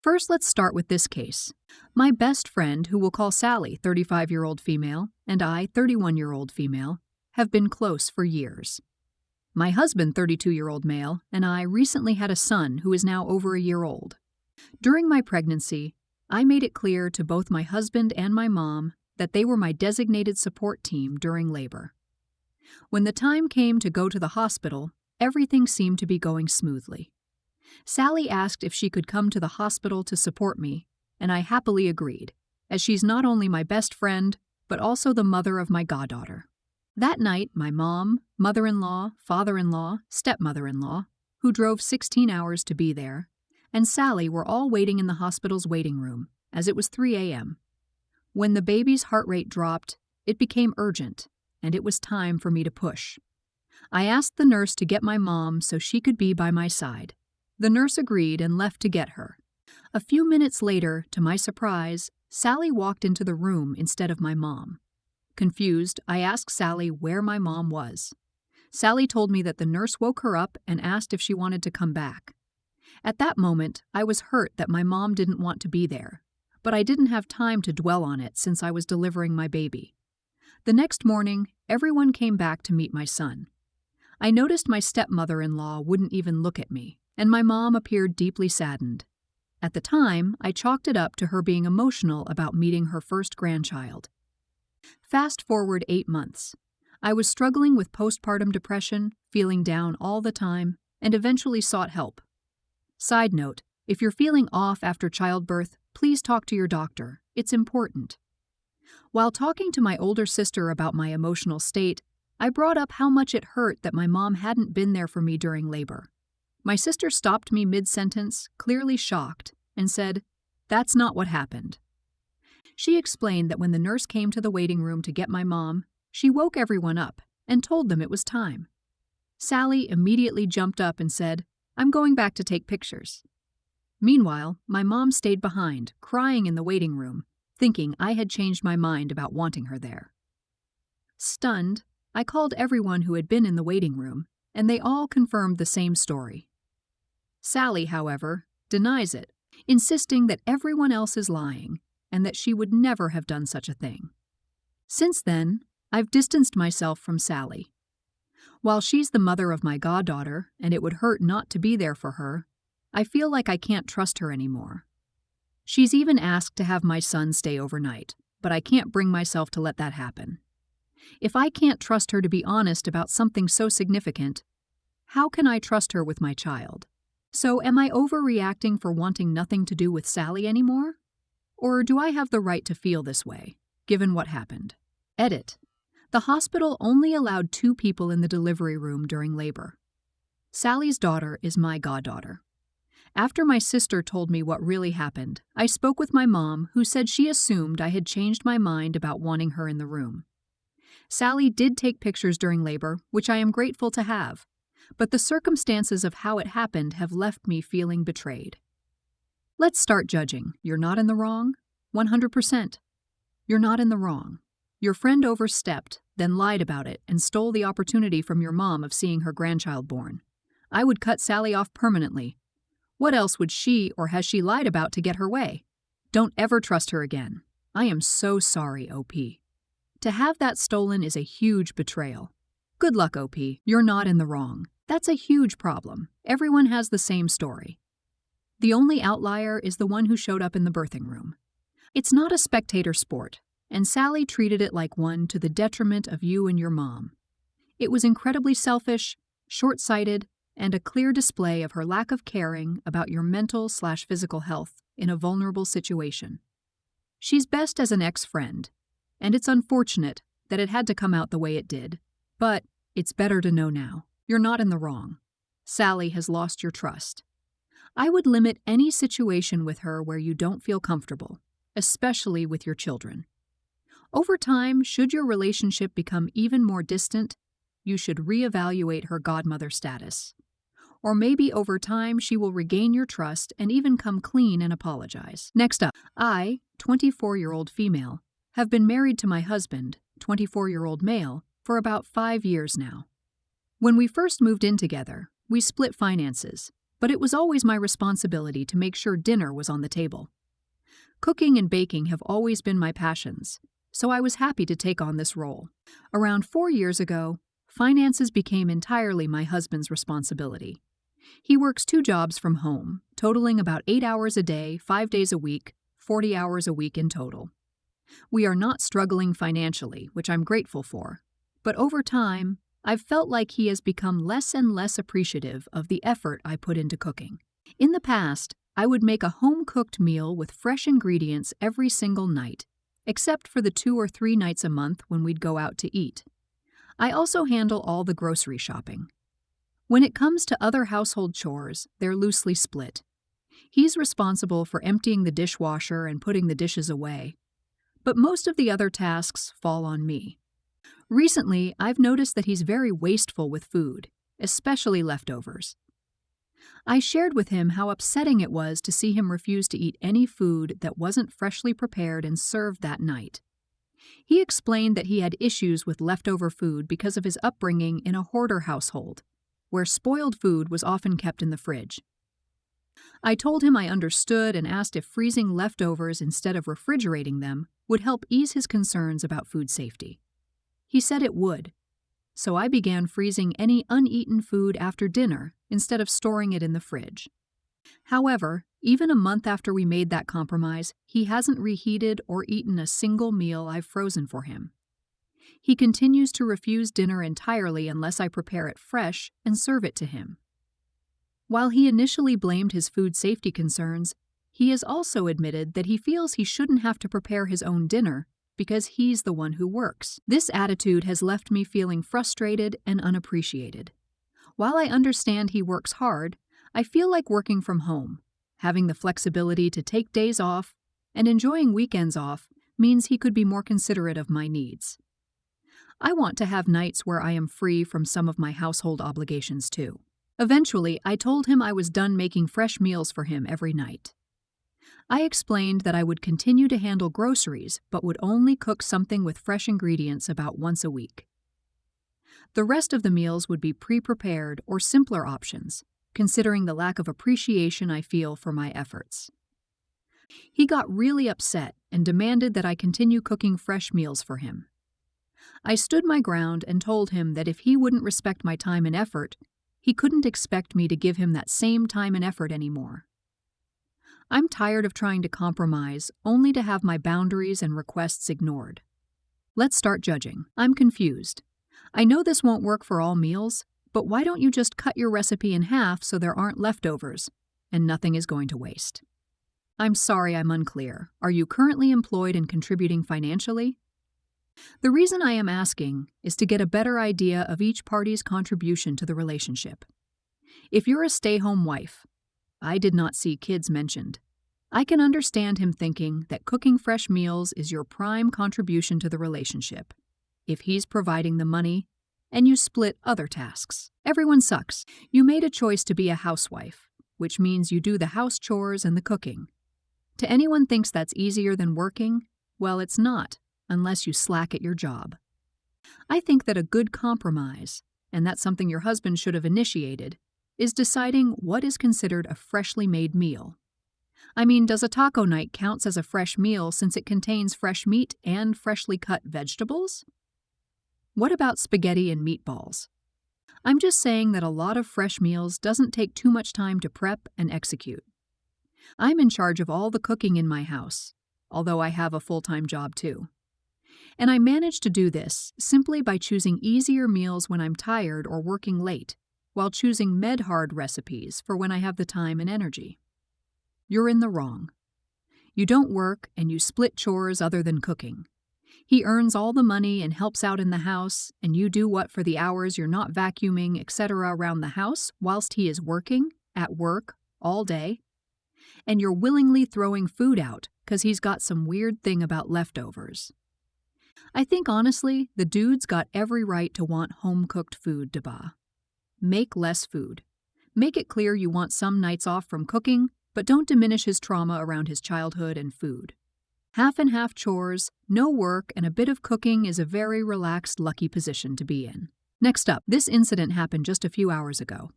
First, let's start with this case. My best friend, who we'll call Sally, 35-year-old female, and I, 31-year-old female, have been close for years. My husband, 32-year-old male, and I recently had a son who is now over a year old. During my pregnancy, I made it clear to both my husband and my mom that they were my designated support team during labor. When the time came to go to the hospital, everything seemed to be going smoothly. Sally asked if she could come to the hospital to support me, and I happily agreed, as she's not only my best friend, but also the mother of my goddaughter. That night, my mom, mother-in-law, father-in-law, stepmother-in-law, who drove 16 hours to be there, and Sally were all waiting in the hospital's waiting room, as it was 3 a.m. When the baby's heart rate dropped, it became urgent, and it was time for me to push. I asked the nurse to get my mom so she could be by my side. The nurse agreed and left to get her. A few minutes later, to my surprise, Sally walked into the room instead of my mom. Confused, I asked Sally where my mom was. Sally told me that the nurse woke her up and asked if she wanted to come back. At that moment, I was hurt that my mom didn't want to be there, but I didn't have time to dwell on it since I was delivering my baby. The next morning, everyone came back to meet my son. I noticed my stepmother-in-law wouldn't even look at me, and my mom appeared deeply saddened. At the time, I chalked it up to her being emotional about meeting her first grandchild. Fast forward 8 months. I was struggling with postpartum depression, feeling down all the time, and eventually sought help. Side note, if you're feeling off after childbirth, please talk to your doctor. It's important. While talking to my older sister about my emotional state, I brought up how much it hurt that my mom hadn't been there for me during labor. My sister stopped me mid-sentence, clearly shocked, and said, "That's not what happened." She explained that when the nurse came to the waiting room to get my mom, she woke everyone up and told them it was time. Sally immediately jumped up and said, "I'm going back to take pictures." Meanwhile, my mom stayed behind, crying in the waiting room, thinking I had changed my mind about wanting her there. Stunned, I called everyone who had been in the waiting room, and they all confirmed the same story. Sally, however, denies it, insisting that everyone else is lying and that she would never have done such a thing. Since then, I've distanced myself from Sally. While she's the mother of my goddaughter and it would hurt not to be there for her, I feel like I can't trust her anymore. She's even asked to have my son stay overnight, but I can't bring myself to let that happen. If I can't trust her to be honest about something so significant, how can I trust her with my child? So am I overreacting for wanting nothing to do with Sally anymore? Or do I have the right to feel this way, given what happened? Edit. The hospital only allowed 2 people in the delivery room during labor. Sally's daughter is my goddaughter. After my sister told me what really happened, I spoke with my mom, who said she assumed I had changed my mind about wanting her in the room. Sally did take pictures during labor, which I am grateful to have, but the circumstances of how it happened have left me feeling betrayed. Let's start judging. You're not in the wrong? 100%. You're not in the wrong. Your friend overstepped, then lied about it, and stole the opportunity from your mom of seeing her grandchild born. I would cut Sally off permanently. What else would she or has she lied about to get her way? Don't ever trust her again. I am so sorry, OP. To have that stolen is a huge betrayal. Good luck, OP. You're not in the wrong. That's a huge problem. Everyone has the same story. The only outlier is the one who showed up in the birthing room. It's not a spectator sport, and Sally treated it like one to the detriment of you and your mom. It was incredibly selfish, short-sighted, and a clear display of her lack of caring about your mental/physical health in a vulnerable situation. She's best as an ex-friend, and it's unfortunate that it had to come out the way it did, but it's better to know now. You're not in the wrong. Sally has lost your trust. I would limit any situation with her where you don't feel comfortable, especially with your children. Over time, should your relationship become even more distant, you should reevaluate her godmother status. Or maybe over time she will regain your trust and even come clean and apologize. Next up, I, 24-year-old female, have been married to my husband, 24-year-old male, for about 5 years now. When we first moved in together, we split finances, but it was always my responsibility to make sure dinner was on the table. Cooking and baking have always been my passions, so I was happy to take on this role. Around 4 years ago, finances became entirely my husband's responsibility. He works 2 jobs from home, totaling about 8 hours a day, 5 days a week, 40 hours a week in total. We are not struggling financially, which I'm grateful for, but over time, I've felt like he has become less and less appreciative of the effort I put into cooking. In the past, I would make a home-cooked meal with fresh ingredients every single night, except for the 2 or 3 nights a month when we'd go out to eat. I also handle all the grocery shopping. When it comes to other household chores, they're loosely split. He's responsible for emptying the dishwasher and putting the dishes away, but most of the other tasks fall on me. Recently, I've noticed that he's very wasteful with food, especially leftovers. I shared with him how upsetting it was to see him refuse to eat any food that wasn't freshly prepared and served that night. He explained that he had issues with leftover food because of his upbringing in a hoarder household, where spoiled food was often kept in the fridge. I told him I understood and asked if freezing leftovers instead of refrigerating them would help ease his concerns about food safety. He said it would, so I began freezing any uneaten food after dinner instead of storing it in the fridge. However, even a month after we made that compromise, he hasn't reheated or eaten a single meal I've frozen for him. He continues to refuse dinner entirely unless I prepare it fresh and serve it to him. While he initially blamed his food safety concerns, he has also admitted that he feels he shouldn't have to prepare his own dinner because he's the one who works. This attitude has left me feeling frustrated and unappreciated. While I understand he works hard, I feel like working from home, having the flexibility to take days off, and enjoying weekends off means he could be more considerate of my needs. I want to have nights where I am free from some of my household obligations too. Eventually, I told him I was done making fresh meals for him every night. I explained that I would continue to handle groceries, but would only cook something with fresh ingredients about once a week. The rest of the meals would be pre-prepared or simpler options, considering the lack of appreciation I feel for my efforts. He got really upset and demanded that I continue cooking fresh meals for him. I stood my ground and told him that if he wouldn't respect my time and effort, he couldn't expect me to give him that same time and effort anymore. I'm tired of trying to compromise only to have my boundaries and requests ignored. Let's start judging. I'm confused. I know this won't work for all meals, but why don't you just cut your recipe in half so there aren't leftovers, and nothing is going to waste? I'm sorry I'm unclear. Are you currently employed and contributing financially? The reason I am asking is to get a better idea of each party's contribution to the relationship. If you're a stay-home wife, I did not see kids mentioned. I can understand him thinking that cooking fresh meals is your prime contribution to the relationship, if he's providing the money and you split other tasks. Everyone sucks. You made a choice to be a housewife, which means you do the house chores and the cooking. To anyone thinks that's easier than working, well, it's not, unless you slack at your job. I think that a good compromise, and that's something your husband should have initiated, is deciding what is considered a freshly made meal. I mean, does a taco night count as a fresh meal since it contains fresh meat and freshly cut vegetables? What about spaghetti and meatballs? I'm just saying that a lot of fresh meals doesn't take too much time to prep and execute. I'm in charge of all the cooking in my house, although I have a full-time job too. And I manage to do this simply by choosing easier meals when I'm tired or working late, while choosing med-hard recipes for when I have the time and energy. You're in the wrong. You don't work and you split chores other than cooking. He earns all the money and helps out in the house, and you do what for the hours you're not vacuuming, etc. around the house whilst he is working, at work, all day. And you're willingly throwing food out because he's got some weird thing about leftovers. I think honestly, the dude's got every right to want home-cooked food, Deba. Make less food. Make it clear you want some nights off from cooking, but don't diminish his trauma around his childhood and food. Half and half chores, no work, and a bit of cooking is a very relaxed, lucky position to be in. Next up, this incident happened just a few hours ago.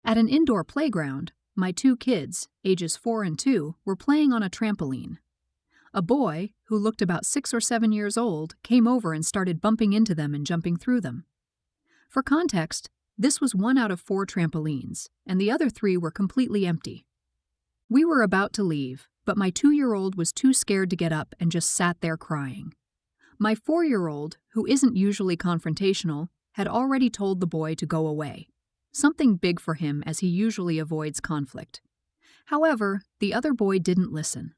At an indoor playground, my two kids, ages 4 and 2, were playing on a trampoline. A boy, who looked about 6 or 7 years old, came over and started bumping into them and jumping through them. For context, this was 1 out of 4 trampolines, and the other 3 were completely empty. We were about to leave, but my 2-year-old was too scared to get up and just sat there crying. My 4-year-old, who isn't usually confrontational, had already told the boy to go away. Something big for him, as he usually avoids conflict. However, the other boy didn't listen.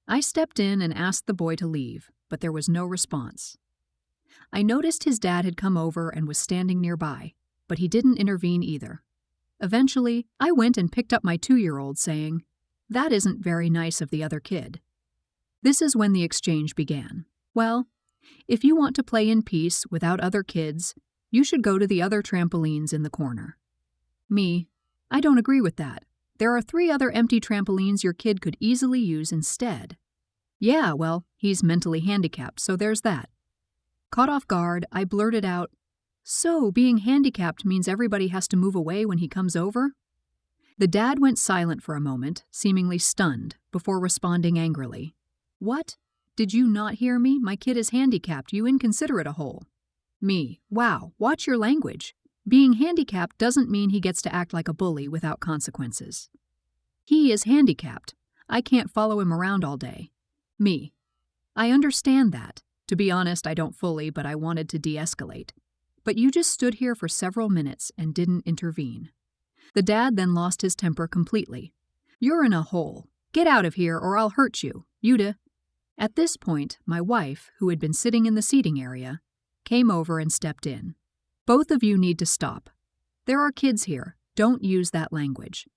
I stepped in and asked the boy to leave, but there was no response. I noticed his dad had come over and was standing nearby, but he didn't intervene either. Eventually, I went and picked up my 2-year-old, saying, "That isn't very nice of the other kid." This is when the exchange began. "Well, if you want to play in peace without other kids, you should go to the other trampolines in the corner." Me, "I don't agree with that. There are 3 other empty trampolines your kid could easily use instead." "Yeah, well, he's mentally handicapped, so there's that." Caught off guard, I blurted out, "So, being handicapped means everybody has to move away when he comes over?" The dad went silent for a moment, seemingly stunned, before responding angrily. "What? Did you not hear me? My kid is handicapped, you inconsiderate a hole." Me, "Wow, watch your language. Being handicapped doesn't mean he gets to act like a bully without consequences." "He is handicapped. I can't follow him around all day." Me, "I understand that. To be honest, I don't fully, but I wanted to de-escalate. But you just stood here for several minutes and didn't intervene." The dad then lost his temper completely. "You're in a hole. Get out of here or I'll hurt you. Yuda." At this point, my wife, who had been sitting in the seating area, came over and stepped in. "Both of you need to stop. There are kids here. Don't use that language."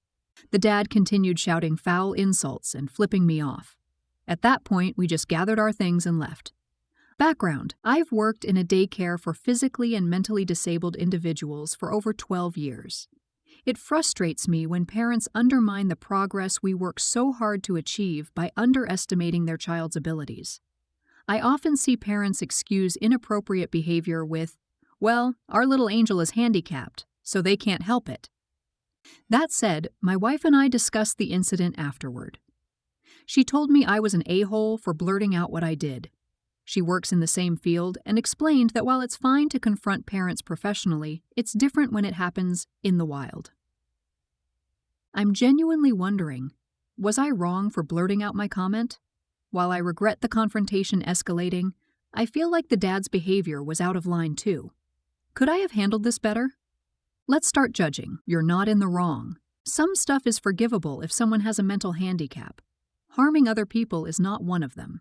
The dad continued shouting foul insults and flipping me off. At that point, we just gathered our things and left. Background: I've worked in a daycare for physically and mentally disabled individuals for over 12 years. It frustrates me when parents undermine the progress we work so hard to achieve by underestimating their child's abilities. I often see parents excuse inappropriate behavior with, "Well, our little angel is handicapped, so they can't help it." That said, my wife and I discussed the incident afterward. She told me I was an a-hole for blurting out what I did. She works in the same field and explained that while it's fine to confront parents professionally, it's different when it happens in the wild. I'm genuinely wondering, was I wrong for blurting out my comment? While I regret the confrontation escalating, I feel like the dad's behavior was out of line too. Could I have handled this better? Let's start judging. You're not in the wrong. Some stuff is forgivable if someone has a mental handicap. Harming other people is not one of them.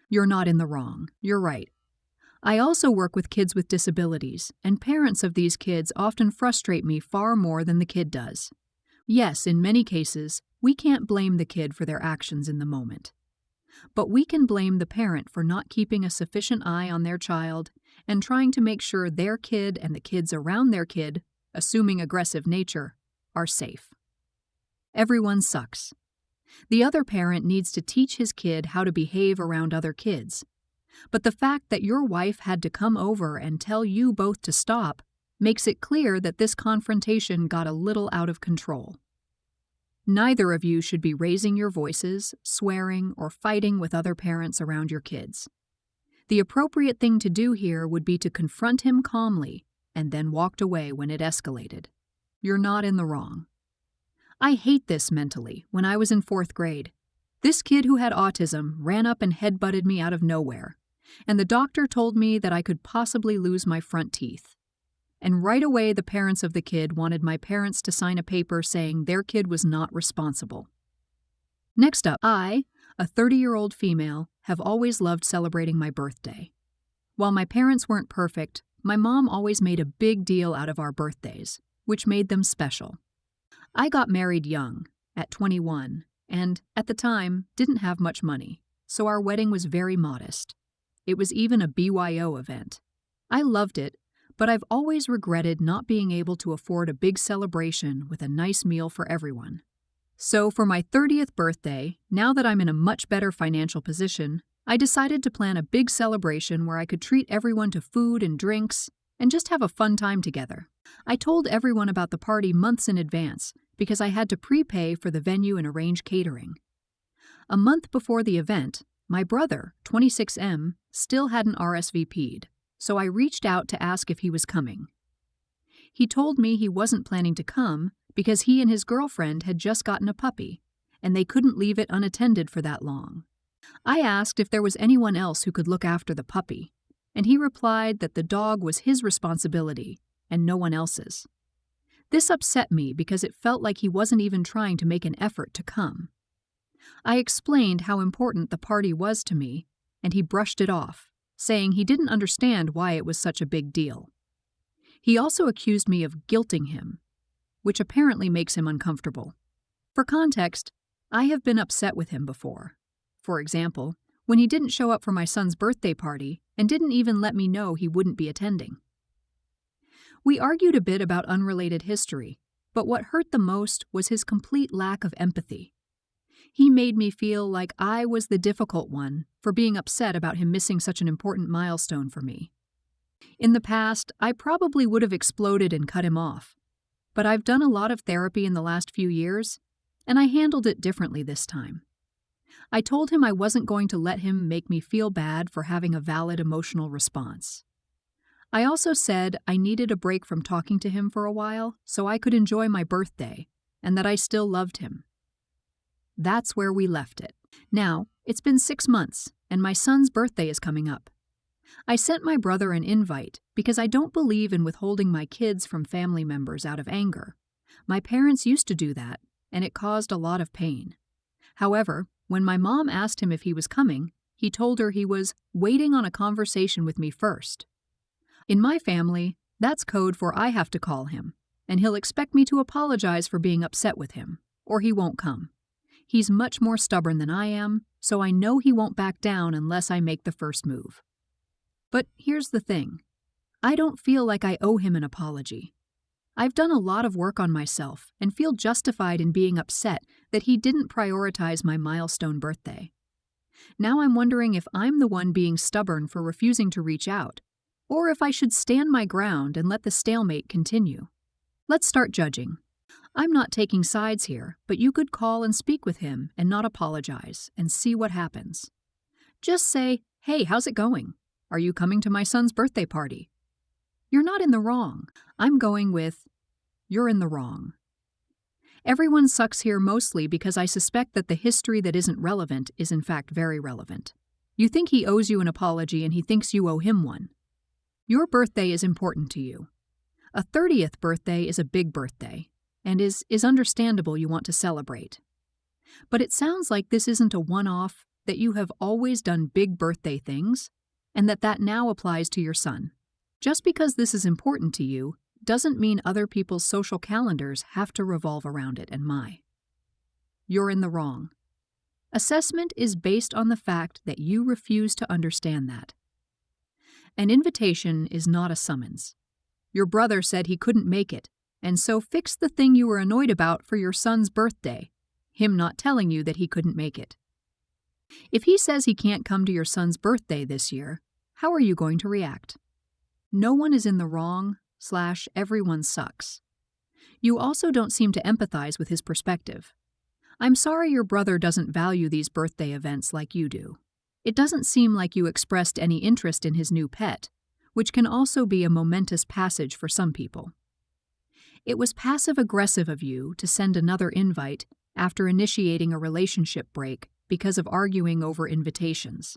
You're not in the wrong. You're right. I also work with kids with disabilities, and parents of these kids often frustrate me far more than the kid does. Yes, in many cases, we can't blame the kid for their actions in the moment. But we can blame the parent for not keeping a sufficient eye on their child and trying to make sure their kid and the kids around their kid, assuming aggressive nature, are safe. Everyone sucks. The other parent needs to teach his kid how to behave around other kids. But the fact that your wife had to come over and tell you both to stop makes it clear that this confrontation got a little out of control. Neither of you should be raising your voices, swearing, or fighting with other parents around your kids. The appropriate thing to do here would be to confront him calmly and then walked away when it escalated. You're not in the wrong. I hate this mentally when I was in 4th grade. This kid who had autism ran up and headbutted me out of nowhere, and the doctor told me that I could possibly lose my front teeth. And right away the parents of the kid wanted my parents to sign a paper saying their kid was not responsible. Next up, I, a 30-year-old female, have always loved celebrating my birthday. While my parents weren't perfect, my mom always made a big deal out of our birthdays, which made them special. I got married young, at 21, and, at the time, didn't have much money, so our wedding was very modest. It was even a BYO event. I loved it, but I've always regretted not being able to afford a big celebration with a nice meal for everyone. So for my 30th birthday, now that I'm in a much better financial position, I decided to plan a big celebration where I could treat everyone to food and drinks, and just have a fun time together. I told everyone about the party months in advance because I had to prepay for the venue and arrange catering. A month before the event, my brother, 26M, still hadn't RSVP'd, so I reached out to ask if he was coming. He told me he wasn't planning to come because he and his girlfriend had just gotten a puppy, and they couldn't leave it unattended for that long. I asked if there was anyone else who could look after the puppy, and he replied that the dog was his responsibility and no one else's. This upset me because it felt like he wasn't even trying to make an effort to come. I explained how important the party was to me, and he brushed it off, saying he didn't understand why it was such a big deal. He also accused me of guilting him, which apparently makes him uncomfortable. For context, I have been upset with him before. For example, when he didn't show up for my son's birthday party and didn't even let me know he wouldn't be attending. We argued a bit about unrelated history, but what hurt the most was his complete lack of empathy. He made me feel like I was the difficult one for being upset about him missing such an important milestone for me. In the past, I probably would have exploded and cut him off, but I've done a lot of therapy in the last few years, and I handled it differently this time. I told him I wasn't going to let him make me feel bad for having a valid emotional response. I also said I needed a break from talking to him for a while so I could enjoy my birthday, and that I still loved him. That's where we left it. Now, it's been 6 months, and my son's birthday is coming up. I sent my brother an invite because I don't believe in withholding my kids from family members out of anger. My parents used to do that, and it caused a lot of pain. However, when my mom asked him if he was coming, he told her he was waiting on a conversation with me first. In my family, that's code for I have to call him, and he'll expect me to apologize for being upset with him, or he won't come. He's much more stubborn than I am, so I know he won't back down unless I make the first move. But here's the thing. I don't feel like I owe him an apology. I've done a lot of work on myself and feel justified in being upset that he didn't prioritize my milestone birthday. Now I'm wondering if I'm the one being stubborn for refusing to reach out, or if I should stand my ground and let the stalemate continue. Let's start judging. I'm not taking sides here, but you could call and speak with him and not apologize and see what happens. Just say, "Hey, how's it going? Are you coming to my son's birthday party?" You're not in the wrong. I'm going with, you're in the wrong. Everyone sucks here mostly because I suspect that the history that isn't relevant is in fact very relevant. You think he owes you an apology and he thinks you owe him one. Your birthday is important to you. A 30th birthday is a big birthday, and is understandable you want to celebrate. But it sounds like this isn't a one-off, that you have always done big birthday things, and that now applies to your son. Just because this is important to you doesn't mean other people's social calendars have to revolve around it and my. You're in the wrong. Assessment is based on the fact that you refuse to understand that. An invitation is not a summons. Your brother said he couldn't make it, and so fix the thing you were annoyed about for your son's birthday, him not telling you that he couldn't make it. If he says he can't come to your son's birthday this year, how are you going to react? No one is in the wrong, everyone sucks. You also don't seem to empathize with his perspective. I'm sorry your brother doesn't value these birthday events like you do. It doesn't seem like you expressed any interest in his new pet, which can also be a momentous passage for some people. It was passive-aggressive of you to send another invite after initiating a relationship break because of arguing over invitations.